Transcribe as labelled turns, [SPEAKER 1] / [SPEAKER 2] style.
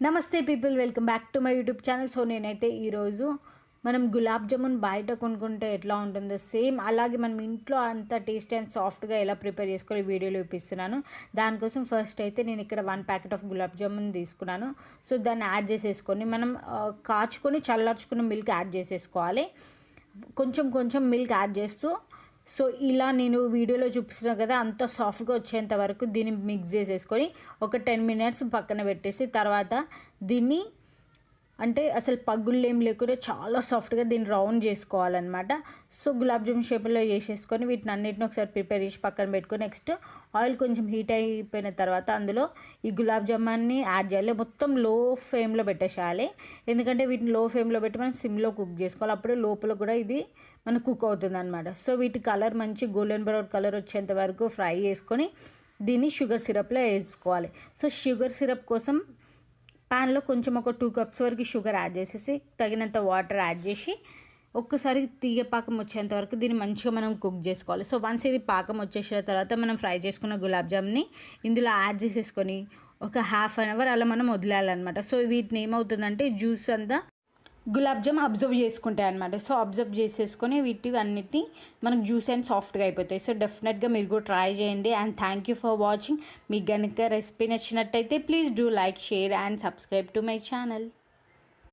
[SPEAKER 1] నమస్తే people, welcome back to my YouTube channel. So నేనైతే ఈరోజు మనం గులాబ్ జామున్ బయట కొనుక్కుంటే ఎట్లా ఉంటుందో సేమ్ అలాగే మనం ఇంట్లో అంత టేస్టీ అండ్ సాఫ్ట్గా ఎలా ప్రిపేర్ చేసుకోవాలి వీడియోలో చూపిస్తున్నాను. దానికోసం ఫస్ట్ అయితే నేను ఇక్కడ 1 ప్యాకెట్ ఆఫ్ గులాబ్ జామున్ తీసుకున్నాను. సో దాన్ని యాడ్ చేసేసుకొని మనం కాచుకొని చల్లార్చుకున్న మిల్క్ యాడ్ చేసేసుకోవాలి. కొంచెం కొంచెం మిల్క్ యాడ్ చేస్తూ సో ఇలా నేను వీడియోలో చూపిస్తున్నాను కదా, అంత సాఫ్ట్గా వచ్చేంత వరకు దీన్ని మిక్స్ చేసేసుకొని ఒక 10 మినిట్స్ పక్కన పెట్టేసి తర్వాత దీన్ని అంటే అసలు పగుళ్ళు ఏం లేకుండా చాలా సాఫ్ట్గా దీన్ని రౌండ్ చేసుకోవాలన్నమాట. సో గులాబ్ జామున్ షేప్లో చేసేసుకొని వీటిని అన్నిటిని ఒకసారి ప్రిపేర్ చేసి పక్కన పెట్టుకొని నెక్స్ట్ ఆయిల్ కొంచెం హీట్ అయిపోయిన తర్వాత అందులో ఈ గులాబ్ జామున్ని యాడ్ చేయాలి. మొత్తం లో ఫ్లేమ్లో పెట్టేసేయాలి, ఎందుకంటే వీటిని లో ఫ్లేమ్లో పెట్టి మనం సిమ్లో కుక్ చేసుకోవాలి. అప్పుడు లోపల కూడా ఇది మనకు కుక్ అవుతుంది అనమాట. సో వీటి కలర్ మంచి గోల్డెన్ బ్రౌన్ కలర్ వచ్చేంత వరకు ఫ్రై చేసుకొని దీన్ని షుగర్ సిరప్లో వేసుకోవాలి. సో షుగర్ సిరప్ కోసం ప్యాన్లో కొంచెం ఒక 2 కప్స్ వరకు షుగర్ యాడ్ చేసేసి తగినంత వాటర్ యాడ్ చేసి ఒక్కసారి తీగ పాకం వచ్చేంత వరకు దీన్ని మంచిగా మనం కుక్ చేసుకోవాలి. సో వన్స్ ఇది పాకం వచ్చేసిన తర్వాత మనం ఫ్రై చేసుకున్న గులాబ్ జామ్ని ఇందులో యాడ్ చేసేసుకొని ఒక ½ అవర్ అలా మనం వదిలేయాలన్నమాట. సో వీటిని ఏమవుతుందంటే జ్యూస్ అంతా గులాబ్ జామ్ అబ్జర్వ్ చేసుకుంటాయి అనమాట. సో అబ్జర్వ్ చేసేసుకొని వీటి అన్నిటిని మనకు జ్యూస్ అండ్ సాఫ్ట్గా అయిపోతాయి. సో డెఫినెట్గా మీరు కూడా ట్రై చేయండి. And thank you for watching. మీకు కనుక రెసిపీ నచ్చినట్టయితే please do like, share and subscribe to my channel.